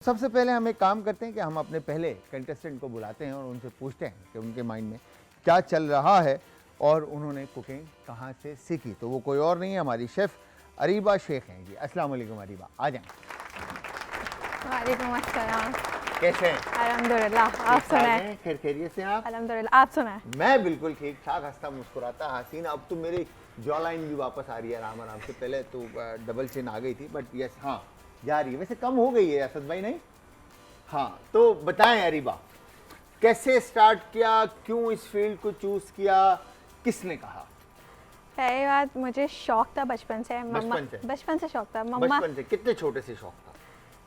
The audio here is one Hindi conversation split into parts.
सबसे पहले हम एक काम करते हैं कि हम अपने पहले कंटेस्टेंट को बुलाते हैं और उनसे पूछते हैं कि उनके माइंड में क्या चल रहा है और उन्होंने कुकिंग कहाँ से सीखी। तो वो कोई और नहीं है, हमारी शेफ़ अरीबा शेख हैं जी। अस्सलाम वालेकुम अरीबा, आ जाएं। वालेकुम अस्सलाम। कैसे हैं? अल्हम्दुलिल्लाह, आप सुनाएं? खैरियत से हैं आप? अल्हम्दुलिल्लाह, आप सुनाएं? मैं बिल्कुल ठीक ठाक, हंसता मुस्कुराता हसीन। अब तो मेरी जॉ लाइन भी वापस आ रही है आराम आराम से। पहले तो डबल चिन आ गई थी, बट यस हाँ जा रही है। वैसे कम हो गई है असद भाई, नहीं? हाँ, तो बताएं अरीबा, कैसे स्टार्ट किया, क्यों इस फील्ड को चूज किया, किसने कहा? पहली बात, मुझे शौक था बचपन से। बचपन से शौक था। मम्मा बचपन से? कितने छोटे से शौक था?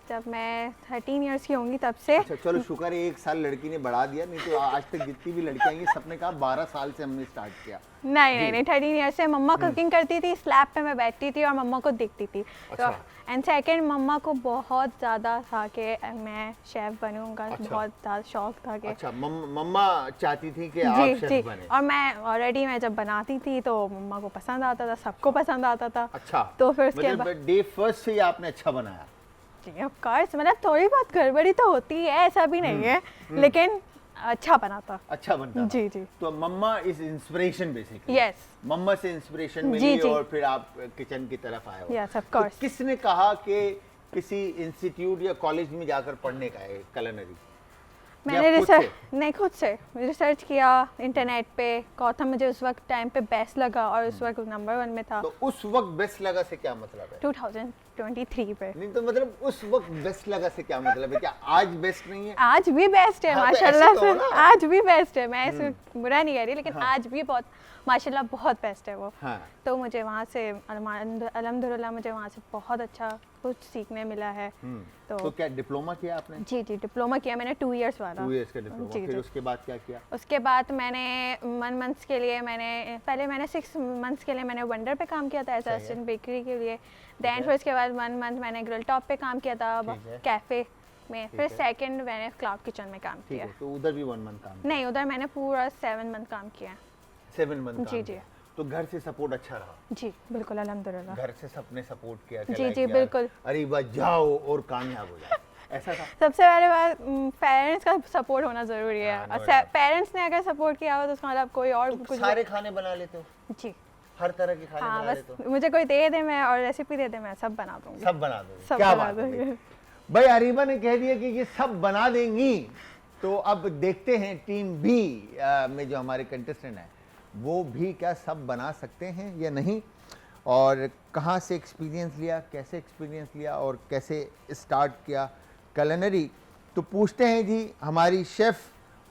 जब मैं 13 इयर्स की होंगी तब से। अच्छा चलो शुक्र है एक साल लड़की ने बढ़ा दिया, नहीं तो आज तक जितनी भी लड़कियां हैं सबने कहा 12 साल से हमने स्टार्ट किया। नहीं 13 इयर्स से। मम्मा कुकिंग करती थी, स्लैब पे मैं बैठती थी और मम्मा को दिखती थी। अच्छा। तो एंड सेकंड, मम्मा को बहुत ज़्यादा था कि मैं शेफ़ बनूंगा। अच्छा। बहुत ज़्यादा शौक था कि अच्छा, मम्मा चाहती थी कि आप शेफ बने। और मैं ऑलरेडी मैं जब बनाती थी तो मम्मा को पसंद आता था, सबको पसंद आता था। अच्छा, तो फिर उसके मतलब डे फर्स्ट से ही आपने अच्छा बनाया? जी ऑफ कोर्स, मतलब थोड़ी बहुत गड़बड़ी तो होती है, ऐसा भी नहीं है, लेकिन अच्छा बना था। अच्छा बनता था। जी जी। तो मम्मा इज इंस्पिरेशन बेसिकली। यस। मम्मा से इंस्पिरेशन मिली और फिर आप किचन की तरफ आए हो। Yes of course. तो किसने कहा कि किसी इंस्टीट्यूट या कॉलेज में जाकर पढ़ने का है कुलिनरी? मैंने खुद से रिसर्च किया इंटरनेट पे। कौथम मुझे उस वक्त टाइम पे बेस्ट लगा और उस वक्त नंबर 1 में था। तो उस वक्त बेस्ट लगा से क्या मतलब है? 2023 पे। नहीं तो मतलब उस वक्त बेस्ट लगा से क्या मतलब है? क्या आज बेस्ट नहीं है? आज भी बेस्ट है। हाँ, माशाल्लाह तो से आज भी बेस्ट है। मैं इसमें बुरा नहीं कह रही, लेकिन आज भी बहुत माशाल्लाह बहुत बेस्ट है वो। हाँ। तो मुझे वहाँ से अल्हम्दुलिल्लाह मुझे वहाँ से बहुत अच्छा कुछ सीखने मिला है। तो क्या डिप्लोमा किया आपने? जी डिप्लोमा किया मैंने 2 इयर्स वाला। 2 इयर्स का डिप्लोमा। फिर उसके बाद क्या किया? उसके बाद मैंने 1 मंथ्स के लिए मैंने 6 मंथ्स के लिए मैंने वंडर पे काम किया था एज असिस्टेंट बेकरी के लिए। देन फिर उसके बाद 1 मंथ मैंने ग्रिल टॉप पे काम किया था कैफे में। फिर सेकंड मैंने क्लाउड किचन में काम किया। तो उधर भी 1 मंथ काम? नहीं, उधर मैंने पूरा 7 मंथ काम किया। 7 मंथ? जी जी। तो घर से सपोर्ट अच्छा रहा? जी बिल्कुल अल्हम्दुलिल्लाह। घर से सबने सपोर्ट किया? जी जी बिल्कुल। अरीबा जाओ और कामयाब हो जाओ, ऐसा था? सबसे पहले बात, पेरेंट्स का सपोर्ट होना जरूरी है। और पेरेंट्स ने अगर सपोर्ट किया हो तो उसका मतलब कोई और कुछ सारे खाने बना लेते हो? जी हर तरह के खाने बना लेते हो? मुझे कोई दे दे मैं और रेसिपी दे दे, मैं सब बना दूंगी। सब बना दूंगी? सब क्या बना बात है दूंगी भाई। अरीबा ने कह दिया कि ये सब बना देंगी। तो अब देखते हैं टीम बी में जो हमारे कंटेस्टेंट हैं वो भी क्या सब बना सकते हैं या नहीं, और कहाँ से एक्सपीरियंस लिया, कैसे एक्सपीरियंस लिया और कैसे स्टार्ट किया कुलिनरी। तो पूछते हैं जी हमारी शेफ़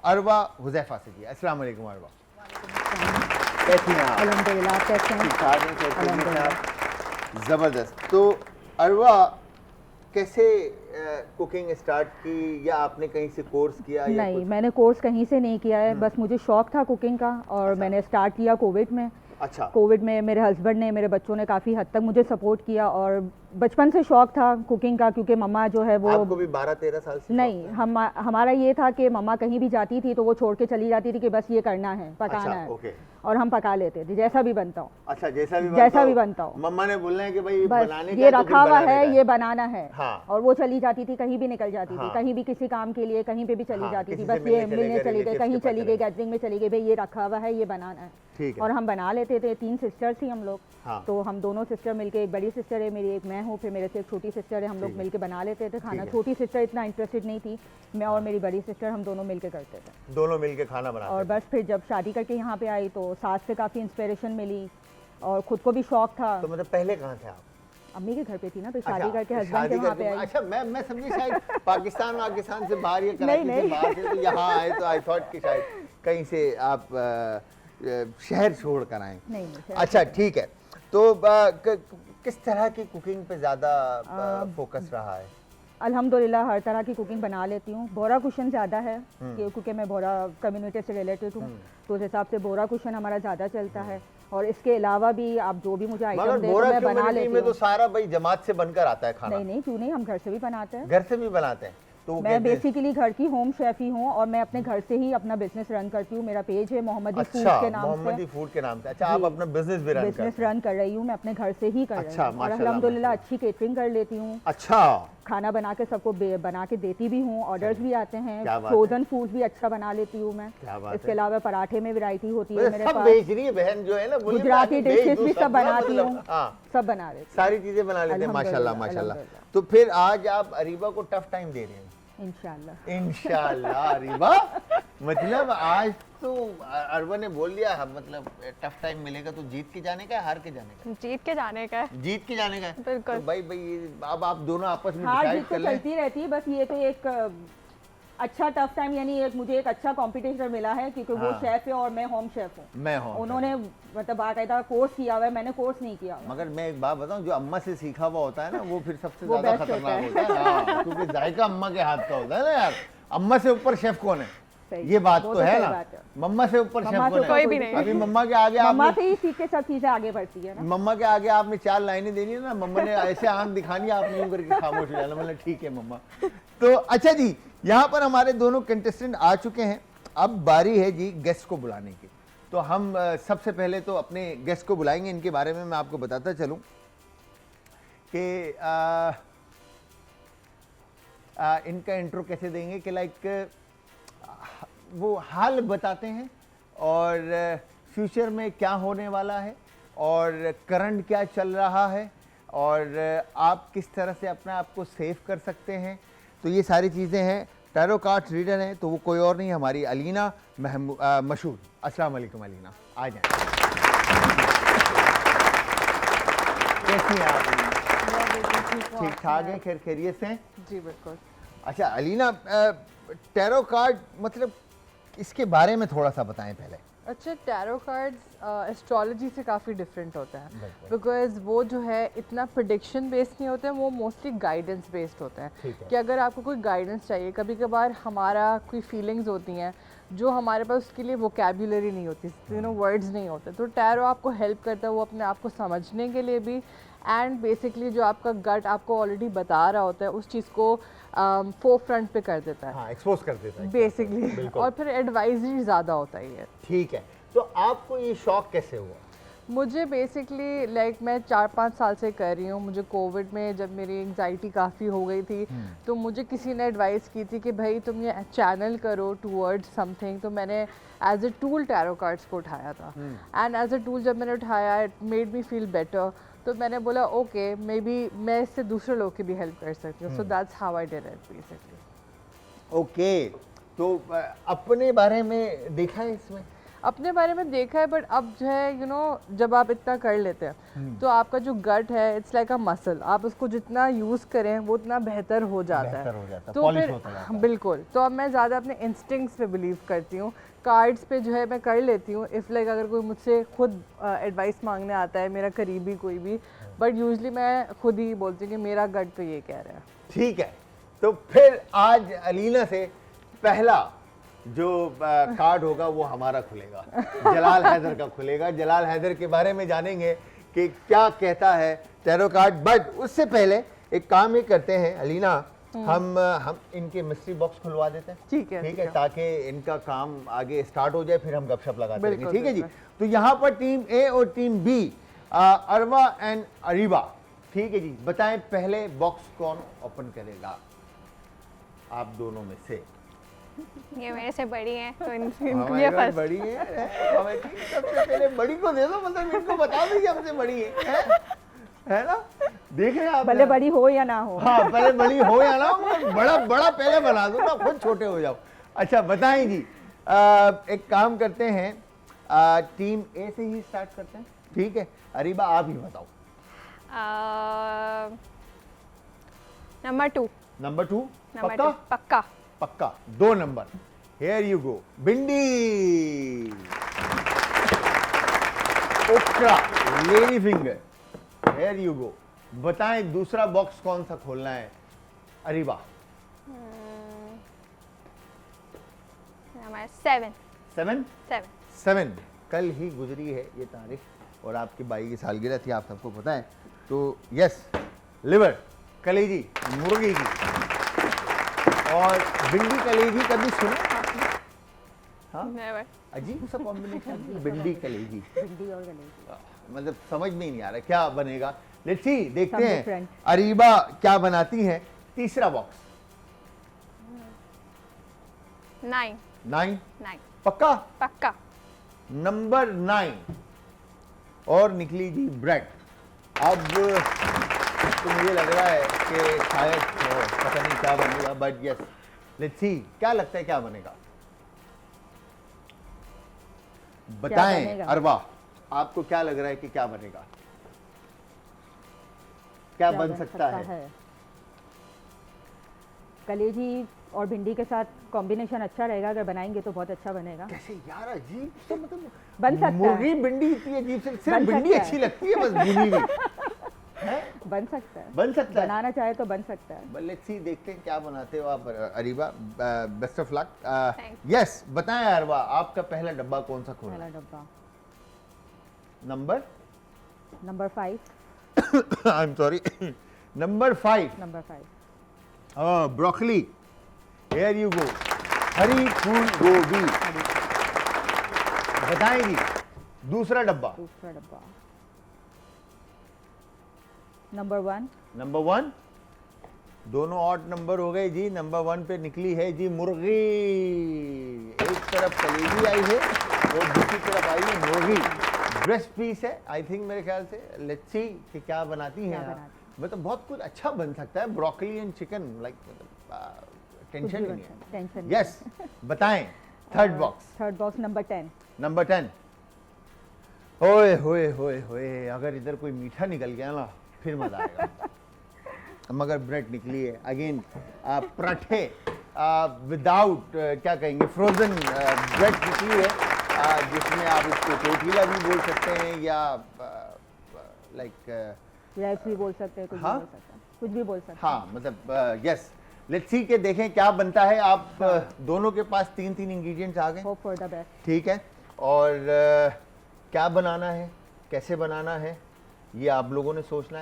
अरवा हुज़ैफ़ा से जी। अस्सलाम वालेकुम अरवा, कैसी हैं आप? अल्हम्दुलिल्लाह, कैसे हैं? ठीक-ठाक। ज़बरदस्त। तो अरवा, कैसे कुकिंग स्टार्ट की, या आपने कहीं से कोर्स किया? नहीं, मैंने कोर्स कहीं से नहीं किया है, बस मुझे शौक था कुकिंग का और मैंने स्टार्ट किया कोविड में। अच्छा। कोविड में मेरे हस्बैंड ने, मेरे बच्चों ने काफ़ी हद तक मुझे सपोर्ट किया और बचपन से शौक था कुकिंग का, क्योंकि मम्मा जो है वो... आपको भी 12-13 साल से? नहीं, हमारा ये था कि मम्मा कहीं भी जाती थी तो वो छोड़ के चली जाती थी कि बस ये करना है, पकाना है। ओके। और हम पका लेते थे जैसा भी बनता हो। अच्छा, जैसा भी बनता हो। मम्मा ने बोलना है कि भाई बनाने ये रखा हुआ है, ये बनाना है। हाँ। और वो चली जाती थी, कहीं भी निकल जाती थी, कहीं भी किसी काम के लिए कहीं पे भी चली जाती थी, बस ये मिलने चली गई, कहीं चली गई, गैदरिंग में चली गई, भाई ये रखा हुआ है, ये बनाना है। ठीक है। और हम बना लेते थे। 3 सिस्टर थी हम लोग। हाँ। तो हम दोनों सिस्टर मिलके, एक बड़ी सिस्टर है मेरी, एक मैं हूँ, फिर मेरे से एक छोटी सिस्टर है, हम लोग मिलके बना लेते थे खाना। छोटी सिस्टर इतना इंटरेस्टेड नहीं थी, मैं और मेरी बड़ी सिस्टर हम दोनों मिलके करते थे। दोनों मिलके खाना बनाते। और बस फिर जब शादी करके यहाँ पे आई तो सास से काफ़ी इंस्पिरेशन मिली और खुद को भी शौक था। तो मतलब पहले कहाँ थे आप? अम्मी के घर पे थी ना, फिर शादी करके हस्बैंड के वहाँ पे आई। अच्छा, मैं समझी शायद पाकिस्तान से बाहर या कराची से बाहर थे तो यहाँ आए, तो आई थॉट कि शायद कहीं से आप शहर छोड़ कर आए। नहीं। अच्छा ठीक है। तो किस तरह की कुकिंग पे ज़्यादा फोकस रहा है? अल्हम्दुलिल्लाह हर तरह की कुकिंग बना लेती हूँ। बोरा कुशन ज़्यादा है क्योंकि मैं बोरा कम्युनिटी से रिलेटेड हूँ, तो उस हिसाब से बोरा कुशन हमारा ज़्यादा चलता है। और इसके अलावा भी आप जो भी मुझे आइटम दे दो मैं बना लेती हूँ। तो सारा भाई जमात से बनकर आता है खाना? नहीं, क्यों नहीं, हम घर से भी बनाते हैं। घर से भी बनाते हैं? तो मैं बेसिकली घर की होम शेफ ही हूँ और मैं अपने घर से ही अपना बिजनेस रन करती हूँ। मेरा पेज है मोहम्मदी फूड के नाम से। मोहम्मदी फूड के नाम से। अच्छा, आप अपना बिजनेस भी रन कर रही हूँ, मैं अपने घर से ही कर रही हूँ। और अल्हम्दुलिल्लाह अच्छी केटरिंग कर लेती हूँ। अच्छा। खाना बना के सबको बना के देती भी हूँ, ऑर्डर्स भी आते हैं, क्या बात फ्रोजन फूड्स भी अच्छा बना लेती हूँ मैं। क्या बात इसके है। अलावा पराठे में वैरायटी होती है मतलब मेरे सब पास, बेच रही है बहन जो है ना, बोलिए गुजराती मैं बेच डिशेस दूं भी सब ना, बनाती मतलब, हूँ, हाँ सब बना लेती सारी चीजें बना लेते हैं माशाल्लाह अल्हम्दुलिल्लाह, माशाल्लाह। अल्हम्दुलिल्लाह। तो फिर आज आप अरीबा को टफ टाइम दे रहे हैं हूँ इंशाल्लाह। इंशाल्लाह अरीबा, मतलब आज तो अरबा ने बोल दिया, मतलब टफ टाइम मिलेगा तो जीत के जाने का है, हार के जाने का जीत के जाने का है। है? जीत के जाने का है। बिल्कुल। तो भाई अब आप दोनों आपस में हार डिसाइड जीत कर तो लें। चलती रहती है, बस ये तो एक अच्छा टफ टाइम, यानी एक मुझे एक अच्छा कॉम्पिटिटर मिला है क्योंकि वो हाँ। शेफ है और मैं होम शेफ हूँ। मैं हूँ उन्होंने मतलब बाकायदा कोर्स किया हुआ है, मैंने कोर्स नहीं किया हुआ। मगर मैं एक बात बताऊं, जो अम्मा से सीखा हुआ होता है ना वो फिर सबसे वो ज्यादा best खतरनाक होता होता है, हाँ, क्योंकि जायका अम्मा के हाथ का होता है ना यार। अम्मा से ऊपर शेफ कौन है? सही, ये बात वो तो तो है सही ना, बात है। मम्मा से ऊपर शेफ मम्मा से कौन ऊपर है? कोई भी नहीं। अभी मम्मा के आगे मम्मा आपने से ही सीख के सब चीजें आगे बढ़ती है ना। मम्मा के आगे आपने 4 लाइनें देनी है ना, मम्मा ने ऐसे आंख दिखानी है, आपने यूं करके खामोश हो जाना, मतलब ठीक है मम्मा। तो अच्छा जी, यहाँ पर हमारे दोनों कंटेस्टेंट आ चुके हैं, अब बारी है जी गेस्ट को बुलाने की। तो हम सबसे पहले तो अपने गेस्ट को बुलाएंगे। इनके बारे में मैं आपको बताता चलूं कि इनका इंट्रो कैसे देंगे कि लाइक वो हाल बताते हैं और फ्यूचर में क्या होने वाला है और करंट क्या चल रहा है और आप किस तरह से अपने आप को सेव कर सकते हैं। तो ये सारी चीज़ें हैं। टैरो कार्ड रीडर हैं तो वो कोई और नहीं, हमारी अलीना मशहूर। अस्सलाम वालेकुम अलीना, आ जाएं। कैसी हैं आप? ठीक ठाक हैं, खैर खैरियत से हैं? जी बिल्कुल। अच्छा अलीना, टैरो कार्ड मतलब इसके बारे में थोड़ा सा बताएं पहले। अच्छा, टैरो कार्ड्स एस्ट्रोलॉजी से काफ़ी डिफरेंट होता है बिल्कुल। बिकॉज वो जो है इतना प्रिडिक्शन बेस्ड नहीं होते हैं, वो मोस्टली गाइडेंस बेस्ड होते हैं। ठीक है। कि अगर आपको कोई गाइडेंस चाहिए, कभी कभार हमारा कोई फीलिंग्स होती हैं जो हमारे पास उसके लिए वोकेबुलरी नहीं होती, वर्ड्स नहीं होते, तो टैरो आपको हेल्प करता है वो अपने आप को समझने के लिए भी, एंड बेसिकली जो आपका गट आपको ऑलरेडी बता रहा होता है उस चीज़ को फोर फ्रंट पे कर देता है, हाँ, एक्सपोज कर देता है बेसिकली। बिल्कुल। और फिर एडवाइजरी ज़्यादा होता है ये। ठीक है। तो आपको ये शौक कैसे हुआ? मुझे बेसिकली लाइक मैं 4-5 साल से कर रही हूँ। मुझे कोविड में जब मेरी एंजाइटी काफ़ी हो गई थी तो मुझे किसी ने एडवाइस की थी कि भाई तुम ये चैनल करो टूवर्ड्स समथिंग, तो मैंने as a tool tarot cards को उठाया था, एंड एज अ टूल जब मैंने उठाया it made me feel better, तो मैंने बोला ओके मे बी मैं इससे दूसरे लोग की भी हेल्प कर सकती हूँ। So that's how I did it basically. Okay, तो अपने बारे में देखा है इसमें? अपने बारे में देखा है, बट अब जो है जब आप इतना कर लेते हैं तो आपका जो गट है इट्स लाइक अ मसल, आप उसको जितना यूज़ करें वो उतना बेहतर हो जाता बेहतर है। हो जाता है, तो पॉलिश फिर होता जाता है। बिल्कुल, तो अब मैं ज़्यादा अपने इंस्टिंक्ट्स पे बिलीव करती हूँ। कार्ड्स पे जो है मैं कर लेती हूँ इफ़ लाइक अगर कोई मुझसे खुद एडवाइस मांगने आता है, मेरा करीबी कोई भी, बट यूजली मैं खुद ही बोलती हूँ कि मेरा गट तो ये कह रहा है। ठीक है। तो फिर आज अलीना से पहला जो कार्ड होगा वो हमारा खुलेगा, जलाल हैदर का खुलेगा। जलाल हैदर के बारे में जानेंगे कि क्या कहता है टैरो कार्ड। बट उससे पहले एक काम ये करते हैं अलीना, हम इनके मिस्ट्री बॉक्स खुलवा देते हैं। ठीक है, ठीक है, ताकि इनका काम आगे स्टार्ट हो जाए, फिर हम गपशप लगाते रहेंगे। बिल्कुल, ठीक है जी। बिल्कुल। तो यहाँ पर टीम ए और team B, Arwa and Areeba, ठीक है जी। बताएं पहले बॉक्स कौन ओपन करेगा आप दोनों में से? ये मेरे से बड़ी है तो हमारी ये बात फर्स्ट। बड़ी है, सबसे पहले बड़ी को दे दो, मतलब इनको बता दो कि हमसे बड़ी है ना? देख रहे हैं आप, भले बड़ी हो या ना हो। हाँ, पहले बड़ी हो या ना हो, मगर बड़ा बड़ा पहले बना दो ना, खुद छोटे हो जाओ। अच्छा बताएं जी, एक काम करते हैं, टीम ए से ही स्टार्ट करते हैं। ठीक है, अरीबा आप ही बताओ। नंबर 2। नंबर 2 नंबर पक्का? 2 पक्का। पक्का 2 number. Here you go, bhindi, okra, lady finger, here you go. बताएं दूसरा बॉक्स कौन सा खोलना है अरीबा? नंबर 7। 7 7। 7 कल ही गुजरी है ये तारीख और आपकी बाई की सालगिरह थी, आप सबको पता है। तो यस, लिवर, कलेजी, मुर्गी की और भिंडी कलेजी कभी सुना आपने? हाँ, नेवर। अजीब सा कॉम्बिनेशन, भिंडी कलेजी, भिंडी और गलेजी। मतलब समझ में ही नहीं आ रहा क्या बनेगा। लेट्स सी, देखते Some हैं different. अरीबा क्या बनाती हैं। तीसरा बॉक्स 9 9 9 पक्का? पक्का। नंबर 9 और निकली जी ब्रेड। अब तो मुझे लग रहा है कि शायद पता नहीं क्या बनेगा, बट यस लेट्स सी। क्या लगता है क्या बनेगा? बताएं बनेगा? अरबा, आपको क्या लग रहा है कि क्या बनेगा? क्या बन सकता है? कलेजी और भिंडी के साथ कॉम्बिनेशन अच्छा रहेगा, अगर बनाएंगे तो बहुत अच्छा बनेगा। कैसे यार, अजीब तो मतलब बन सकता है। मुर्गी भिंडी इतनी अजीब से, सिर्फ बन भिंडी सकता है। अच्छी लगती है बस, भुनी हुई है? बन सकता है, बन सकता है। बनाना चाहे तो बन सकता है। लेट्स सी, देखते हैं क्या बनाते हो आप Areeba. Best of luck. Thanks. Yes, बताएं अरबा, आपका पहला डब्बा कौन सा खोला? पहला डब्बा number number 5। I am sorry, number 5 number 5 broccoli. Here you go, हरी फूल गोभी। बताएं जी, दूसरा डब्बा। दूसरा डब्बा नंबर 1। नंबर 1, दोनों ऑड नंबर हो गए जी। नंबर 1 पे निकली है जी मुर्गी। एक तरफ कलेजी आई है और दूसरी तरफ आई है मुर्गी। ब्रेस्ट पीस है आई थिंक, मेरे ख्याल से। लेट्स सी कि क्या बनाती हैं क्या आप। बनाती मतलब बहुत कुछ अच्छा बन सकता है, broccoli and chicken, like tension नहीं है। टेंशन यस, बताएं third box. Third box number 10। Number 10। ओए होए होए होए, अगर इधर कोई मीठा निकल गया ना फिर मजा आएगा। मगर ब्रेड निकली है अगेन, पराठे विदाउट क्या कहेंगे, फ्रोजन ब्रेड निकली है, जिसमें आप इसको टोटीला भी बोल सकते हैं या लाइक राइस भी बोल सकते हैं, कुछ हाँ? भी बोल सकते हैं, कुछ भी बोल सकते हैं। हाँ मतलब यस। लेट्स सी के देखें क्या बनता है। आप दोनों के पास 3-3 इंग्रेडिएंट्स आ गए, होप फॉर द बेस्ट। ठीक है। और क्या बनाना है, कैसे बनाना है, ये आप लोगों ने सोचना है।